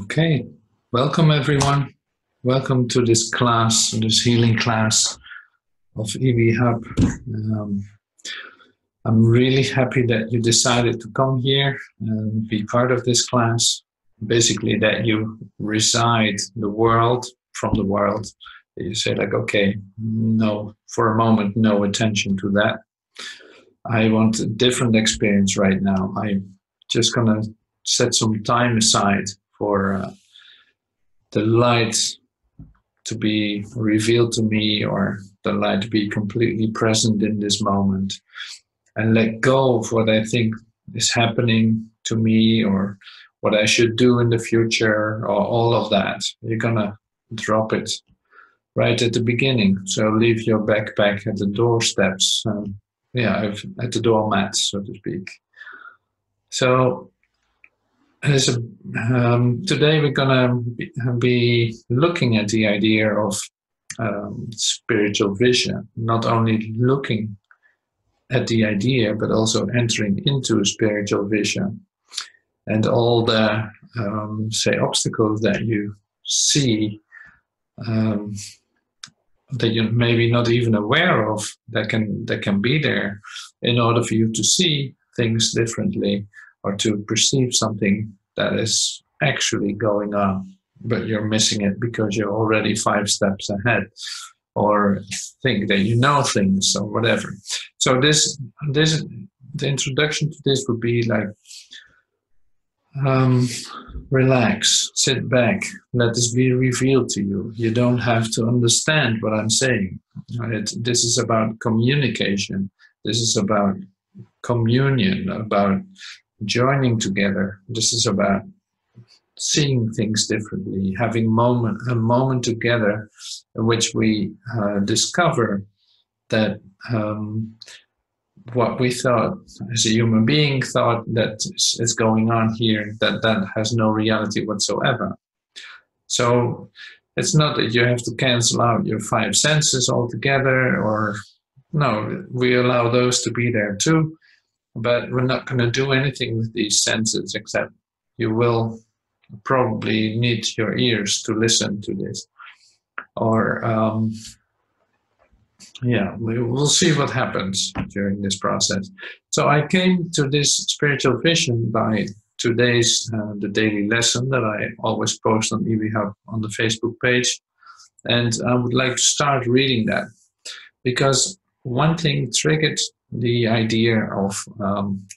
Okay, welcome everyone. Welcome to this class, this healing class of EV Hub. Um, I'm really happy that you decided to come here and be part of this class. Basically, that you reside the world from the world. You say like, okay, no, for a moment, no attention to that. I want a different experience right now. I'm just gonna set some time aside for the light to be revealed to me, or the light to be completely present in this moment, and let go of what I think is happening to me or what I should do in the future, or all of that. You're gonna drop it right at the beginning. So leave your backpack at the doorsteps. At the doormat, so to speak. So today we're gonna be looking at the idea of spiritual vision, not only looking at the idea, but also entering into spiritual vision, and all the obstacles that you see, that you're maybe not even aware of, that can be there in order for you to see things differently, or to perceive something that is actually going on, but you're missing it because you're already 5 steps ahead, or think that you know things or whatever. So the introduction to this would be like, relax, sit back, let this be revealed to you. You don't have to understand what I'm saying. This is about communication. This is about communion, about joining together. This is about seeing things differently, having a moment together in which we discover that what we thought as a human being thought that is going on here, that has no reality whatsoever. So it's not that you have to cancel out your 5 senses altogether, or no, we allow those to be there too, but we're not going to do anything with these senses, except you will probably need your ears to listen to this, or we'll see what happens during this process. So I came to this spiritual vision by today's the daily lesson that I always post on EV Hub on the Facebook page, and I would like to start reading that, because one thing triggered the idea of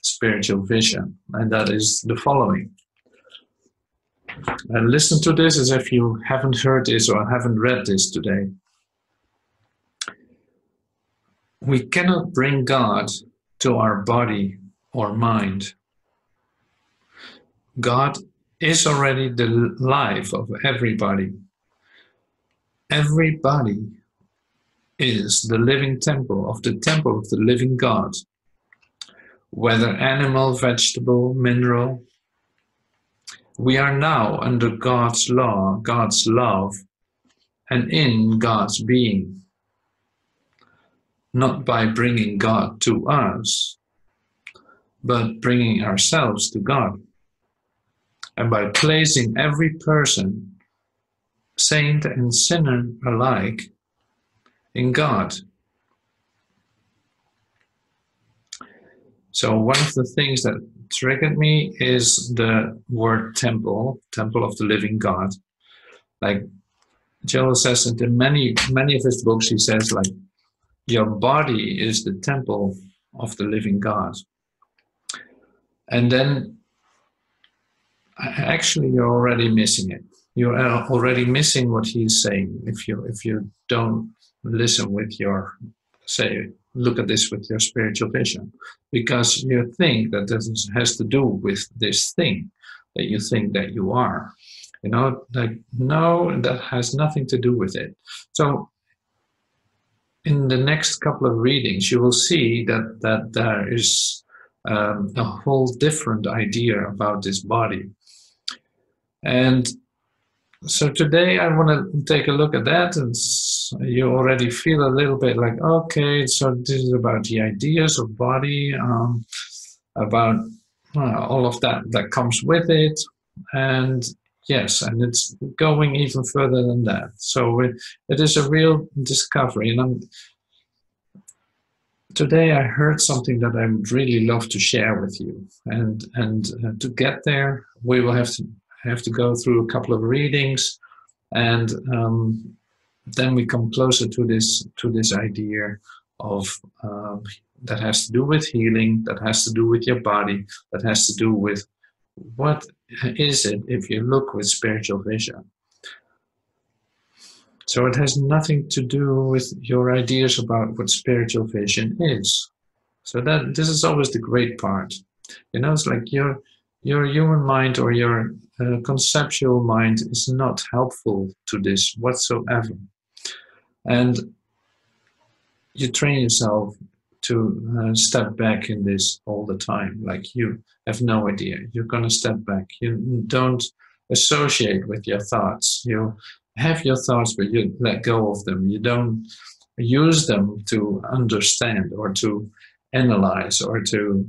spiritual vision, and that is the following. And listen to this as if you haven't heard this or haven't read this today. We cannot bring God to our body or mind. God is already the life of everybody. Everybody is the living temple of the living God. Whether animal, vegetable, mineral, we are now under God's law, God's love, and in God's being. Not by bringing God to us, but bringing ourselves to God. And by placing every person, saint and sinner alike, in God. So one of the things that triggered me is the word temple, temple of the living God. Like Joel says it in many of his books, he says like, your body is the temple of the living God. And then actually you're already missing it. You're already missing what he's saying if you don't listen with your, look at this with your spiritual vision, because you think that this has to do with this thing that you think that you are. Like, no, that has nothing to do with it. So in the next couple of readings, you will see that there is a whole different idea about this body. And so today I want to take a look at that, and you already feel a little bit like, okay, so this is about the ideas of body, about all of that comes with it. And Yes, and it's going even further than that. So it is a real discovery. And today I heard something that I would really love to share with you. And to get there, we will have to go through a couple of readings, and then we come closer to this idea of that has to do with healing, that has to do with your body, that has to do with what is it if you look with spiritual vision. So it has nothing to do with your ideas about what spiritual vision is. So that this is always the great part. It's like your human mind or your conceptual mind is not helpful to this whatsoever. And you train yourself to step back in this all the time. Like you have no idea. You're going to step back. You don't associate with your thoughts. You have your thoughts, but you let go of them. You don't use them to understand or to analyze or to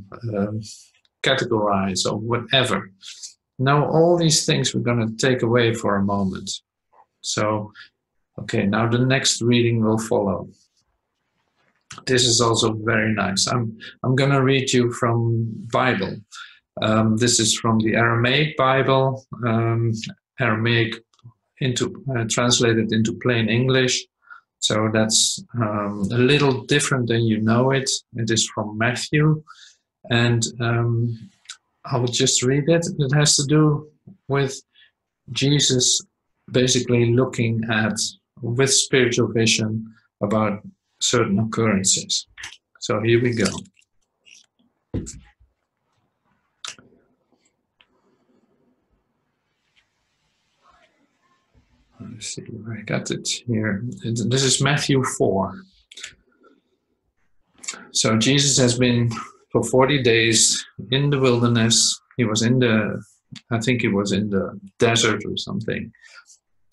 categorize or whatever. Now, all these things we're going to take away for a moment. So, okay, now the next reading will follow. This is also very nice. I'm going to read you from Bible. This is from the Aramaic Bible, Aramaic translated into plain English. So that's a little different than you know it. It is from Matthew, and I will just read it. It has to do with Jesus basically looking at, with spiritual vision, about certain occurrences. So here we go. Let's see where I got it here. This is Matthew 4. So Jesus has been for 40 days in the wilderness. He was I think he was in the desert or something.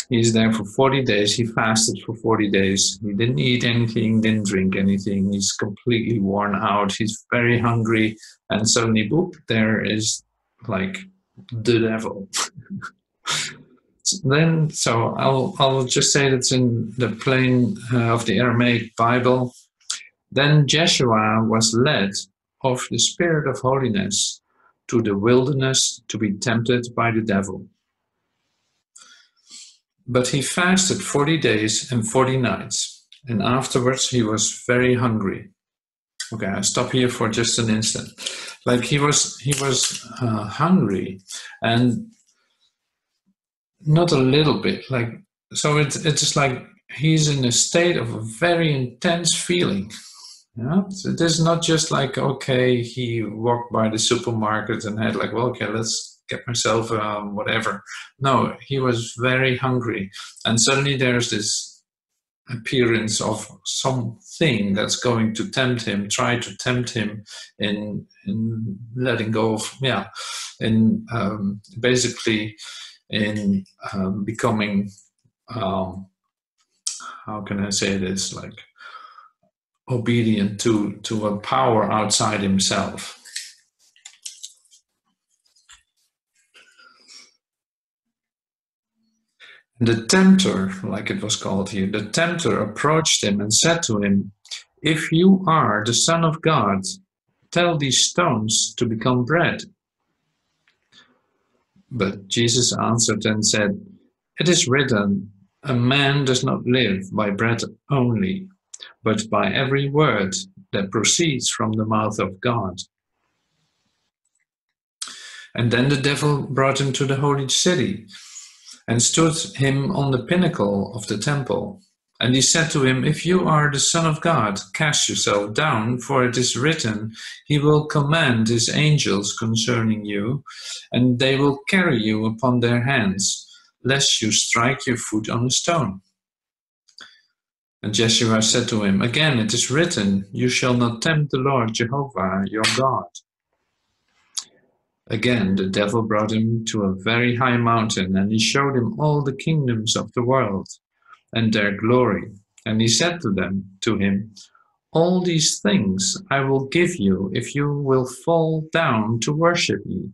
He's there for 40 days. He fasted for 40 days. He didn't eat anything, didn't drink anything. He's completely worn out. He's very hungry. And suddenly, boop, there is like the devil. So I'll just say that's in the plain of the Aramaic Bible. Then Jeshua was led of the Spirit of holiness to the wilderness to be tempted by the devil. But he fasted 40 days and 40 nights, and afterwards he was very hungry. Okay, I'll stop here for just an instant. Like he was hungry, and not a little bit. Like so, it's just like he's in a state of a very intense feeling. Yeah, so it is not just like, okay, he walked by the supermarket and had like, well, okay, let's get myself whatever. No, he was very hungry, and suddenly there's this appearance of something that's going to tempt him, try to tempt him in letting go of, basically in becoming, how can I say this, like obedient to a power outside himself. The tempter, like it was called here, the tempter approached him and said to him, "If you are the Son of God, tell these stones to become bread." But Jesus answered and said, "It is written, a man does not live by bread only, but by every word that proceeds from the mouth of God." And then the devil brought him to the holy city and stood him on the pinnacle of the temple. And he said to him, "If you are the Son of God, cast yourself down, for it is written, he will command his angels concerning you, and they will carry you upon their hands, lest you strike your foot on a stone." And Jeshua said to him, "Again it is written, you shall not tempt the Lord Jehovah your God." Again the devil brought him to a very high mountain, and he showed him all the kingdoms of the world and their glory. And he said to him, "All these things I will give you if you will fall down to worship me."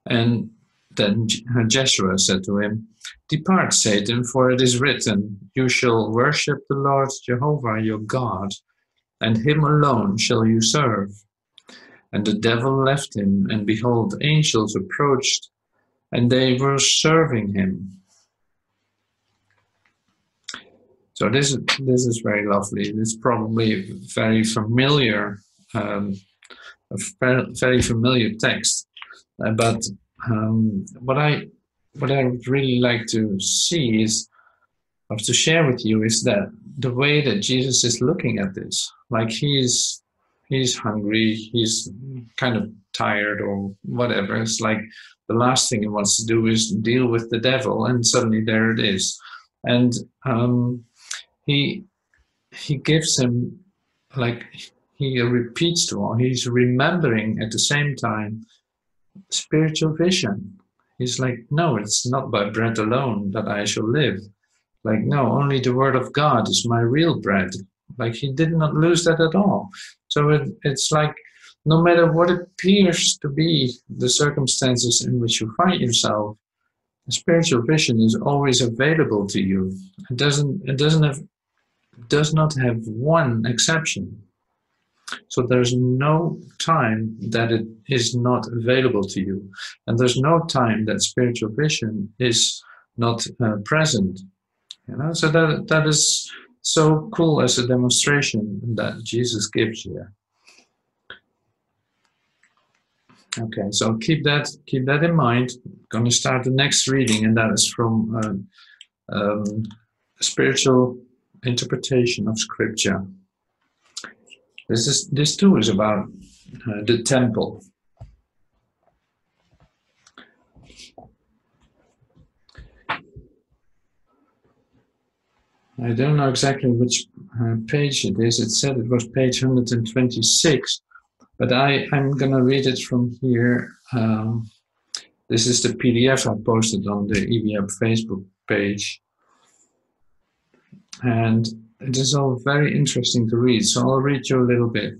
And Then Jeshua said to him, "Depart, Satan, for it is written, you shall worship the Lord Jehovah your God, and him alone shall you serve." And the devil left him, and behold, angels approached, and they were serving him. So this is very lovely. It's probably very familiar, a very familiar text. But what I would really like to see is, or to share with you, is that the way that Jesus is looking at this, like he's hungry, he's kind of tired or whatever. It's like the last thing he wants to do is deal with the devil, and suddenly there it is. And he gives him, like, he repeats to all, he's remembering at the same time spiritual vision. He's like, no, it's not by bread alone that I shall live. Like, no, only the word of God is my real bread. Like, he did not lose that at all. So it's like, no matter what appears to be the circumstances in which you find yourself, spiritual vision is always available to you. It does not have one exception. So there's no time that it is not available to you, and there's no time that spiritual vision is not present. You know, so that is so cool as a demonstration that Jesus gives here. Okay, so keep that in mind. I'm going to start the next reading, and that is from spiritual interpretation of Scripture. This too is about the temple. I don't know exactly which page it is. It said it was page 126, but I'm going to read it from here. This is the PDF I posted on the EVHub Facebook page. And it is all very interesting to read, so I'll read you a little bit.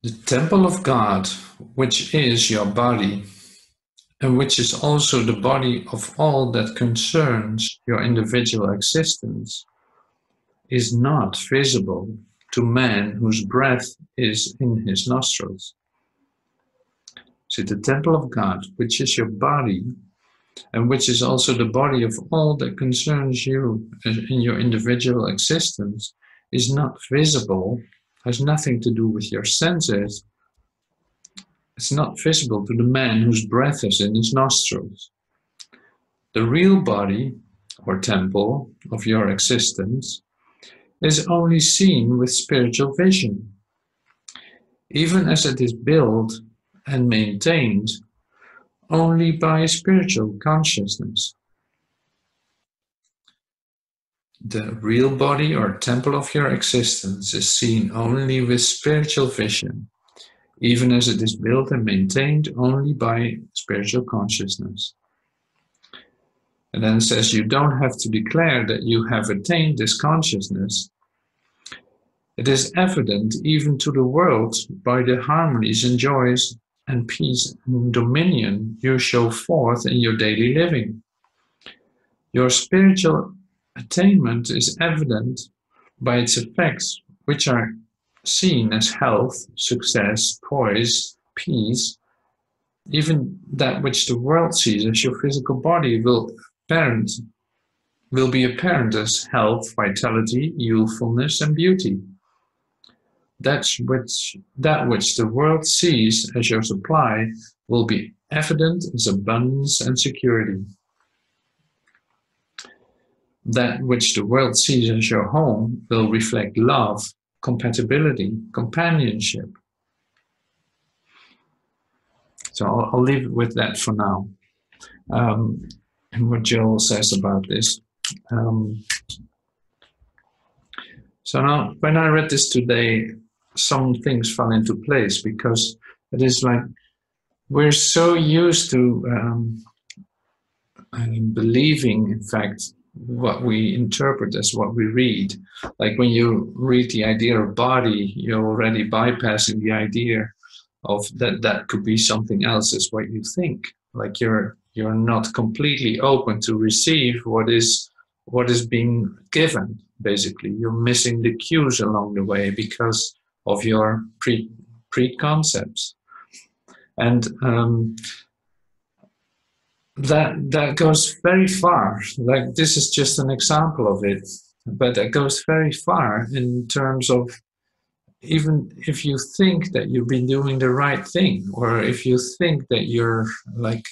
The temple of God, which is your body, and which is also the body of all that concerns your individual existence, is not visible to man whose breath is in his nostrils. See, the temple of God, which is your body, and which is also the body of all that concerns you in your individual existence, is not visible, has nothing to do with your senses. It's not visible to the man whose breath is in his nostrils. The real body, or temple, of your existence is only seen with spiritual vision, even as it is built and maintained only by spiritual consciousness. The real body or temple of your existence is seen only with spiritual vision, even as it is built and maintained only by spiritual consciousness. And then it says, you don't have to declare that you have attained this consciousness. It is evident even to the world by the harmonies and joys and peace and dominion you show forth in your daily living. Your spiritual attainment is evident by its effects, which are seen as health, success, poise, peace. Even that which the world sees as your physical body will be apparent as health, vitality, youthfulness, and beauty. That which the world sees as your supply will be evident as abundance and security. That which the world sees as your home will reflect love, compatibility, companionship. So I'll leave it with that for now. And what Joel says about this. So now, when I read this today, some things fell into place, because it is like we're so used to believing, in fact, what we interpret as what we read. Like when you read the idea of body, you're already bypassing the idea of that could be something else as what you think. Like you're not completely open to receive what is being given. Basically, you're missing the cues along the way because of your preconcepts, and that goes very far. Like this is just an example of it, but that goes very far in terms of, even if you think that you've been doing the right thing, or if you think that you're like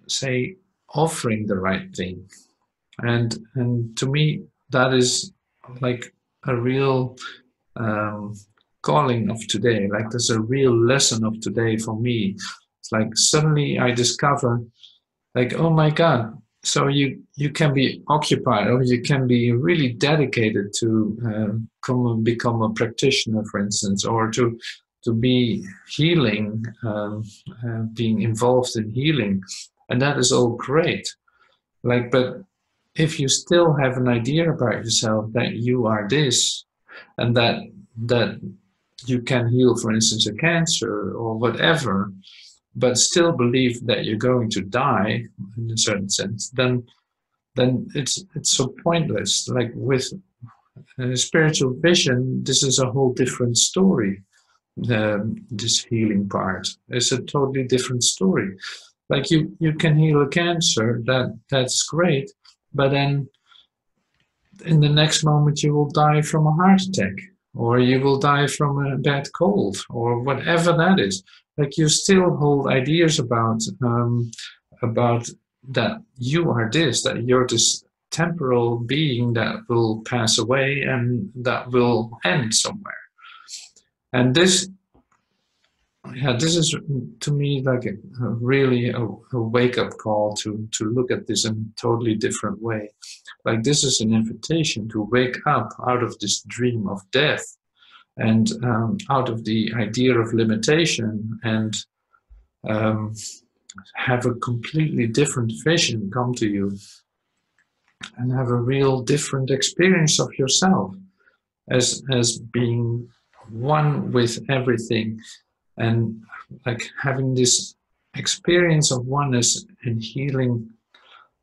say offering the right thing, and to me that is like a real calling of today. Like there's a real lesson of today for me. It's like suddenly I discover, like, oh my God, so you can be occupied, or you can be really dedicated to become a practitioner, for instance, or to be healing, being involved in healing, and that is all great. Like, but if you still have an idea about yourself that you are this, and that you can heal, for instance, a cancer or whatever, but still believe that you're going to die in a certain sense, then it's so pointless. Like with spiritual vision, this is a whole different story. This healing part is a totally different story. Like you can heal a cancer, that's great, but then in the next moment you will die from a heart attack, or you will die from a bad cold, or whatever that is. Like you still hold ideas about that you are this, that you're this temporal being that will pass away and that will end somewhere. And this is to me like really a wake-up call to look at this in a totally different way. Like this is an invitation to wake up out of this dream of death, and out of the idea of limitation, and have a completely different vision come to you, and have a real different experience of yourself as being one with everything, and like having this experience of oneness and healing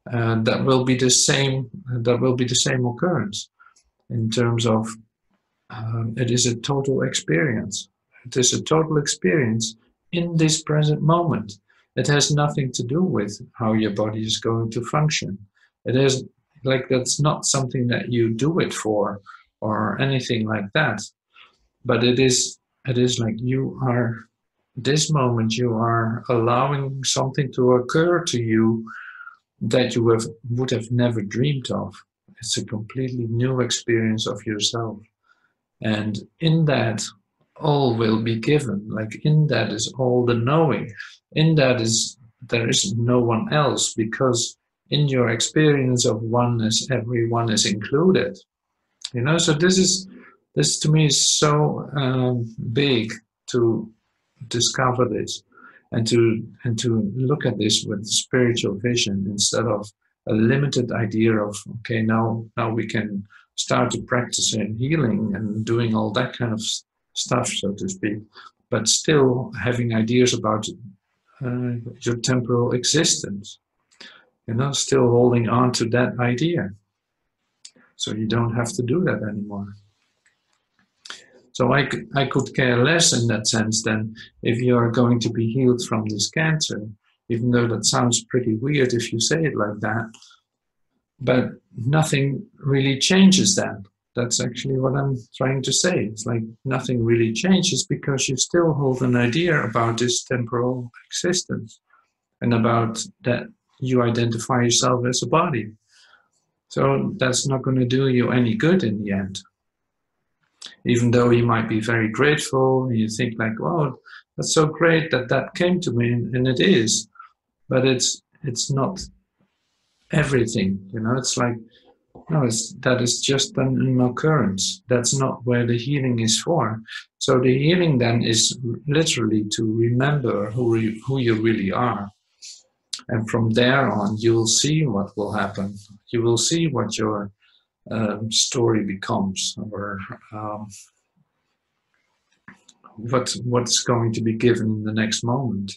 that will be the same occurrence, in terms of it is a total experience. It is a total experience in this present moment. It has nothing to do with how your body is going to function. It is like, that's not something that you do it for or anything like that. But it is like you are, this moment you are allowing something to occur to you that you would have never dreamed of. It's a completely new experience of yourself. And in that, all will be given. Like in that is all the knowing. In that is, there is no one else, because in your experience of oneness, everyone is included. You know, so this to me is so big to discover this, and to look at this with spiritual vision, instead of a limited idea of, okay, now we can start to practice in healing and doing all that kind of stuff, so to speak, but still having ideas about your temporal existence, you know, still holding on to that idea. So you don't have to do that anymore. So I could care less in that sense than if you are going to be healed from this cancer, even though that sounds pretty weird if you say it like that. But nothing really changes that. That's actually what I'm trying to say. It's like nothing really changes, because you still hold an idea about this temporal existence, and about that you identify yourself as a body. So that's not going to do you any good in the end. Even though you might be very grateful, and you think like, wow, that's so great that came to me, and it is. But it's not everything, you know. It's like, no, that is just an occurrence. That's not where the healing is for. So the healing then is literally to remember who you really are, And from there on, you will see what will happen. You will see what your story becomes, or what's going to be given in the next moment.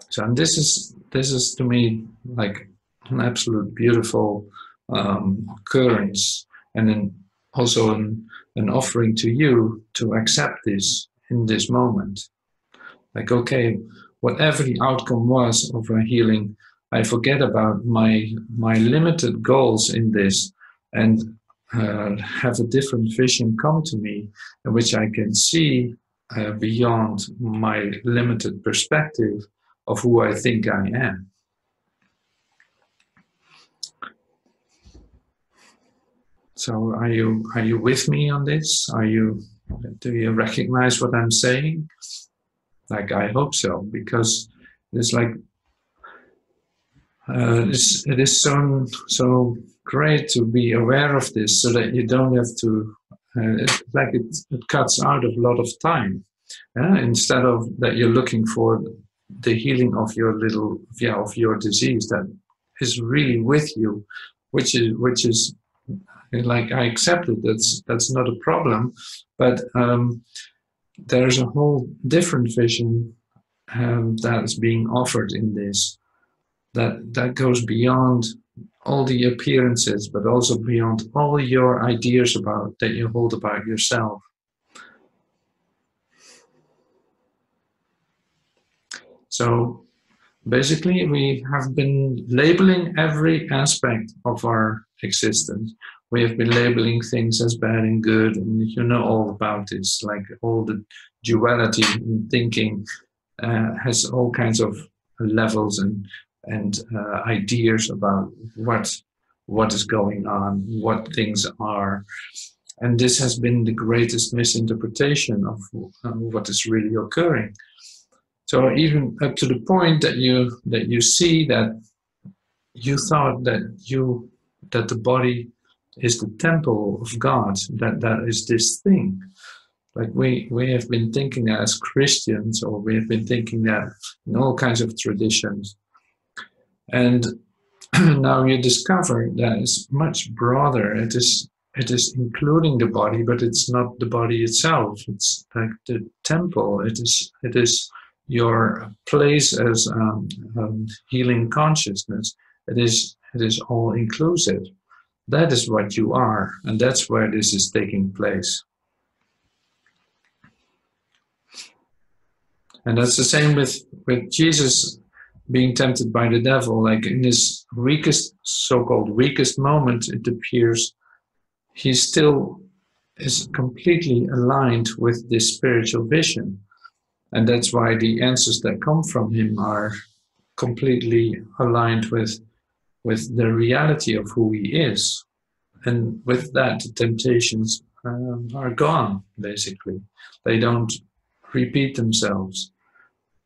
So, and this is to me like an absolute beautiful occurrence, and then also an offering to you to accept this in this moment. Like, okay, whatever the outcome was of a healing, I forget about my limited goals in this, and have a different vision come to me, in which I can see beyond my limited perspective of who I think I am. So are you with me on this? Do you recognize what I'm saying? Like, I hope so, because it's like it is so great to be aware of this, so that you don't have to. It cuts out a lot of time. Instead of that, you're looking for the healing of your of your disease that is really with you, which is like, I accept it. That's not a problem, but there's a whole different vision that is being offered in this. That goes beyond all the appearances, but also beyond all your ideas about that you hold about yourself. So basically, we have been labeling every aspect of our existence. We have been labeling things as bad and good, and you know all about this. Like, all the duality in thinking has all kinds of levels and ideas about what is going on, what things are. And this has been the greatest misinterpretation of what is really occurring. So even up to the point that you see that you thought that the body is the temple of God, that is this thing. Like, we have been thinking that as Christians, or we have been thinking that in all kinds of traditions. And now you discover that it's much broader. It is including the body, but it's not the body itself. It's like the temple. It is your place as healing consciousness. It is all inclusive. That is what you are, and that's where this is taking place. And that's the same with Jesus being tempted by the devil. Like, in his so-called weakest moment, it appears he still is completely aligned with this spiritual vision. And that's why the answers that come from him are completely aligned with the reality of who he is. And with that, the temptations are gone, basically. They don't repeat themselves.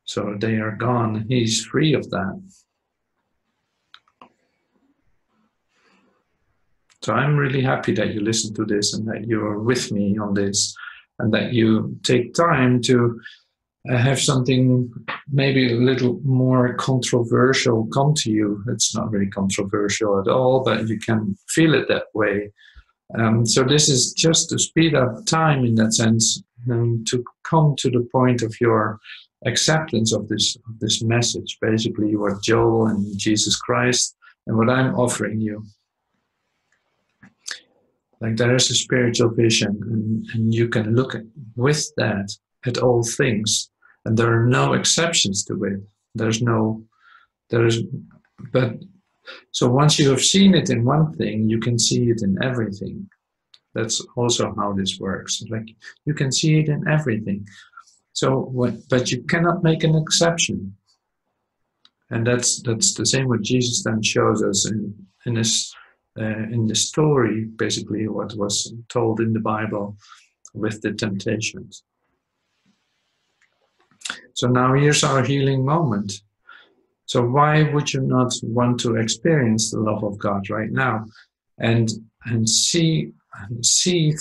So they are gone. He's free of that. So I'm really happy that you listen to this, and that you're with me on this, and that you take time to have something maybe a little more controversial come to you. It's not very controversial at all, but you can feel it that way. So this is just to speed up time in that sense, to come to the point of your acceptance of this message, basically what Joel and Jesus Christ and what I'm offering you. Like, there is a spiritual vision, and you can look with that at all things, and there are no exceptions to it. But so once you have seen it in one thing, you can see it in everything. That's also how this works. Like, you can see it in everything. But you cannot make an exception. And that's the same what Jesus then shows us in the story, basically what was told in the Bible with the temptations. So now here's our healing moment. So why would you not want to experience the love of God right now, and see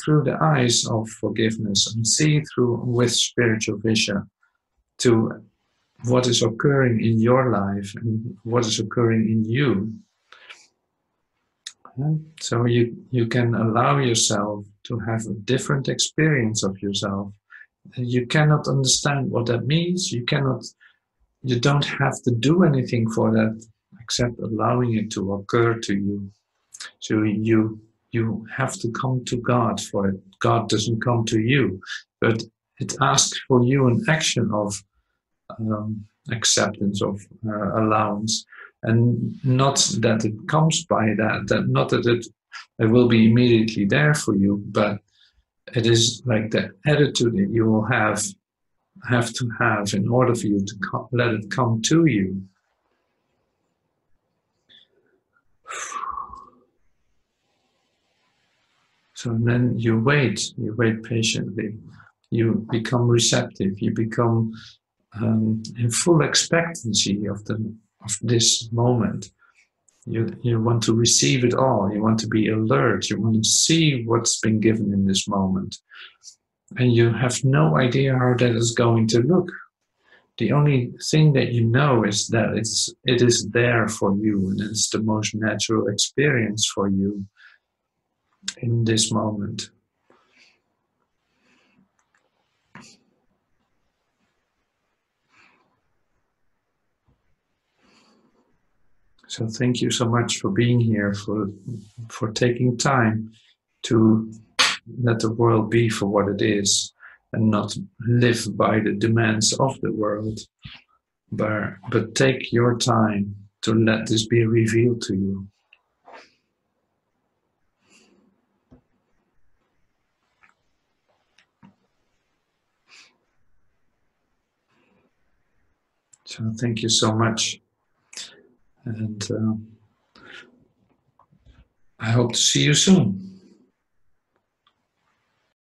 through the eyes of forgiveness, and see through with spiritual vision, to what is occurring in your life and what is occurring in you. So you can allow yourself to have a different experience of yourself. You cannot understand what that means. You don't have to do anything for that except allowing it to occur to you. So you have to come to God for it. God doesn't come to you, but it asks for you an action of acceptance, of allowance, and not that it comes by that not that it will be immediately there for you, but it is like the attitude that you will have to have in order for you to let it come to you. So then you wait patiently. You become receptive. You become in full expectancy of this moment. You want to receive it all. You want to be alert. You want to see what's been given in this moment. And you have no idea how that is going to look. The only thing that you know is that it is there for you, and it's the most natural experience for you in this moment. So thank you so much for being here, for taking time to let the world be for what it is and not live by the demands of the world, but take your time to let this be revealed to you. So thank you so much, and I hope to see you soon.